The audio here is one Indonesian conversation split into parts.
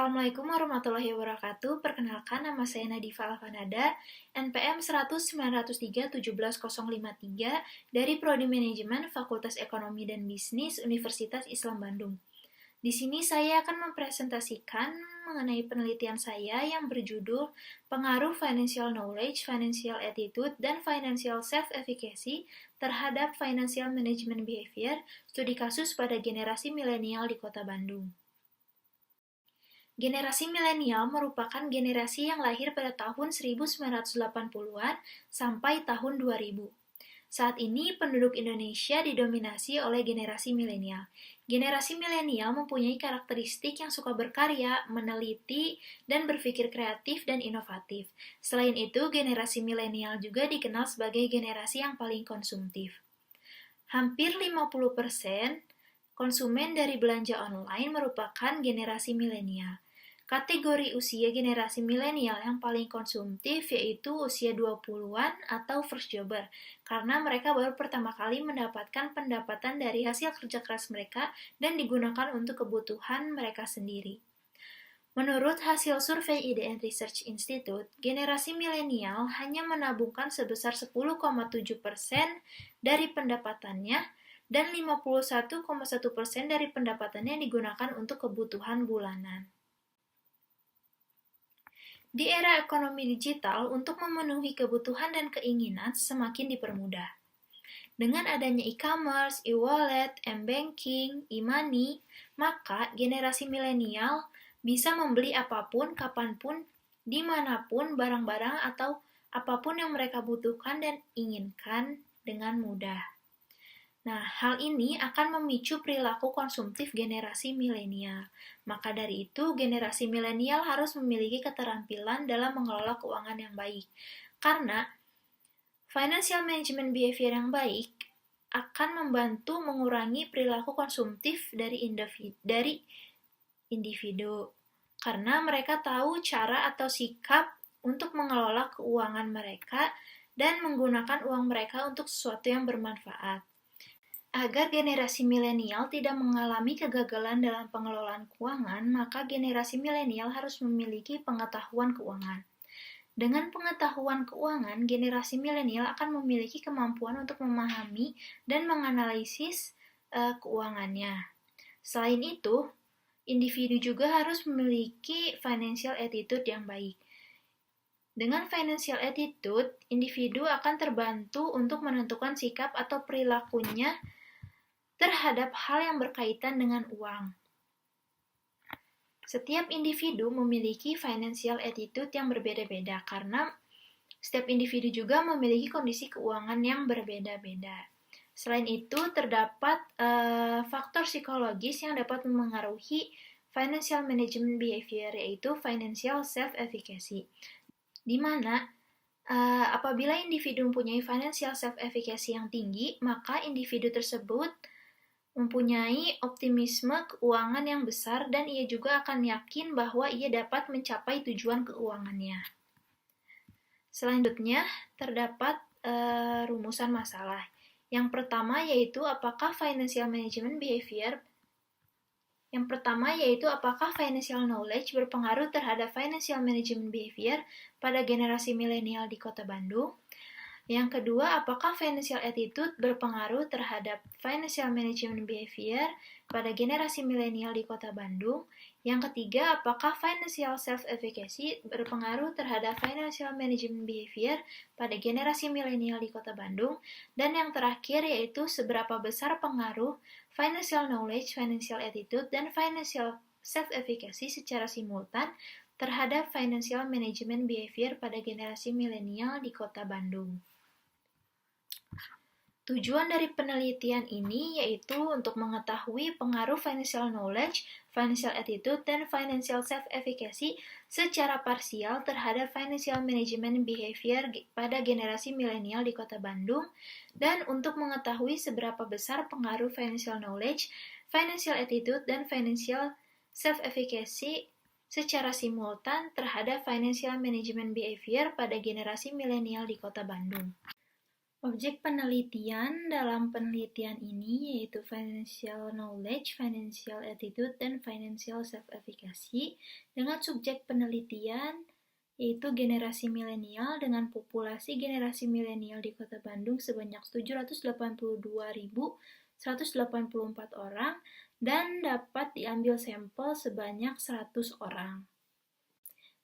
Assalamualaikum warahmatullahi wabarakatuh. Perkenalkan, nama saya Nadifa Alfanada, NPM 10093171053 dari Prodi Manajemen Fakultas Ekonomi dan Bisnis Universitas Islam Bandung. Di sini saya akan mempresentasikan mengenai penelitian saya yang berjudul Pengaruh Financial Knowledge, Financial Attitude, dan Financial Self-Efficacy terhadap Financial Management Behavior, studi kasus pada generasi milenial di Kota Bandung. Generasi milenial merupakan generasi yang lahir pada tahun 1980-an sampai tahun 2000. Saat ini penduduk Indonesia didominasi oleh generasi milenial. Generasi milenial mempunyai karakteristik yang suka berkarya, meneliti, dan berpikir kreatif dan inovatif. Selain itu, generasi milenial juga dikenal sebagai generasi yang paling konsumtif. Hampir 50% konsumen dari belanja online merupakan generasi milenial. Kategori usia generasi milenial yang paling konsumtif yaitu usia 20-an atau first jobber, karena mereka baru pertama kali mendapatkan pendapatan dari hasil kerja keras mereka dan digunakan untuk kebutuhan mereka sendiri. Menurut hasil survei IDN Research Institute, generasi milenial hanya menabungkan sebesar 10,7% dari pendapatannya dan 51,1% dari pendapatannya digunakan untuk kebutuhan bulanan. Di era ekonomi digital, untuk memenuhi kebutuhan dan keinginan semakin dipermudah. Dengan adanya e-commerce, e-wallet, m-banking, e-money, maka generasi milenial bisa membeli apapun, kapanpun, dimanapun, barang-barang atau apapun yang mereka butuhkan dan inginkan dengan mudah. Nah, hal ini akan memicu perilaku konsumtif generasi milenial. Maka dari itu, generasi milenial harus memiliki keterampilan dalam mengelola keuangan yang baik. Karena financial management behavior yang baik akan membantu mengurangi perilaku konsumtif dari individu. Karena mereka tahu cara atau sikap untuk mengelola keuangan mereka dan menggunakan uang mereka untuk sesuatu yang bermanfaat. Agar generasi milenial tidak mengalami kegagalan dalam pengelolaan keuangan, maka generasi milenial harus memiliki pengetahuan keuangan. Dengan pengetahuan keuangan, generasi milenial akan memiliki kemampuan untuk memahami dan menganalisis keuangannya. Selain itu, individu juga harus memiliki financial attitude yang baik. Dengan financial attitude, individu akan terbantu untuk menentukan sikap atau perilakunya terhadap hal yang berkaitan dengan uang. Setiap individu memiliki financial attitude yang berbeda-beda karena setiap individu juga memiliki kondisi keuangan yang berbeda-beda. Selain itu, terdapat faktor psikologis yang dapat memengaruhi financial management behavior, yaitu financial self-efficacy, di mana apabila individu mempunyai financial self-efficacy yang tinggi, maka individu tersebut mempunyai optimisme keuangan yang besar dan ia juga akan yakin bahwa ia dapat mencapai tujuan keuangannya. Selanjutnya, terdapat rumusan masalah. Yang pertama yaitu apakah financial knowledge berpengaruh terhadap financial management behavior pada generasi milenial di Kota Bandung. Yang kedua, apakah financial attitude berpengaruh terhadap financial management behavior pada generasi milenial di Kota Bandung? Yang ketiga, apakah financial self-efficacy berpengaruh terhadap financial management behavior pada generasi milenial di Kota Bandung? Dan yang terakhir yaitu seberapa besar pengaruh financial knowledge, financial attitude, dan financial self-efficacy secara simultan terhadap financial management behavior pada generasi milenial di Kota Bandung. Tujuan dari penelitian ini yaitu untuk mengetahui pengaruh financial knowledge, financial attitude, dan financial self-efficacy secara parsial terhadap financial management behavior pada generasi milenial di Kota Bandung, dan untuk mengetahui seberapa besar pengaruh financial knowledge, financial attitude, dan financial self-efficacy secara simultan terhadap financial management behavior pada generasi milenial di Kota Bandung. Objek penelitian dalam penelitian ini yaitu financial knowledge, financial attitude, dan financial self-efficacy dengan subjek penelitian yaitu generasi milenial dengan populasi generasi milenial di Kota Bandung sebanyak 782.184 orang dan dapat diambil sampel sebanyak 100 orang.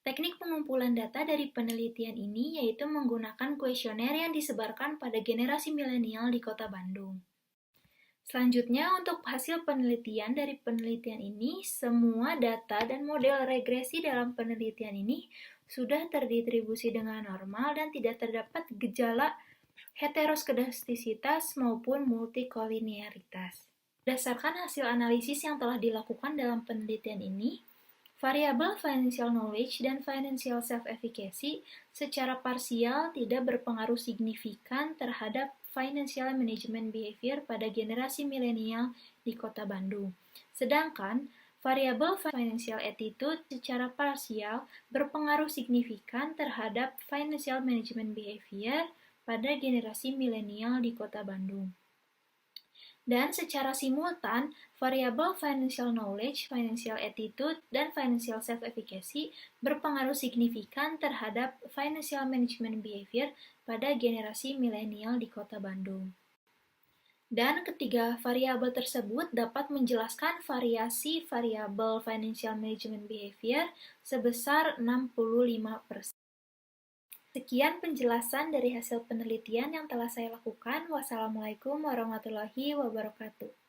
Teknik pengumpulan data dari penelitian ini yaitu menggunakan kuesioner yang disebarkan pada generasi milenial di Kota Bandung. Selanjutnya, untuk hasil penelitian dari penelitian ini, semua data dan model regresi dalam penelitian ini sudah terdistribusi dengan normal dan tidak terdapat gejala heteroskedastisitas maupun multikolinearitas. Berdasarkan hasil analisis yang telah dilakukan dalam penelitian ini, variabel financial knowledge dan financial self-efficacy secara parsial tidak berpengaruh signifikan terhadap financial management behavior pada generasi milenial di Kota Bandung. Sedangkan variabel financial attitude secara parsial berpengaruh signifikan terhadap financial management behavior pada generasi milenial di Kota Bandung. Dan secara simultan, variabel financial knowledge, financial attitude, dan financial self-efficacy berpengaruh signifikan terhadap financial management behavior pada generasi milenial di Kota Bandung. Dan ketiga variabel tersebut dapat menjelaskan variasi variabel financial management behavior sebesar 65%. Sekian penjelasan dari hasil penelitian yang telah saya lakukan. Wassalamualaikum warahmatullahi wabarakatuh.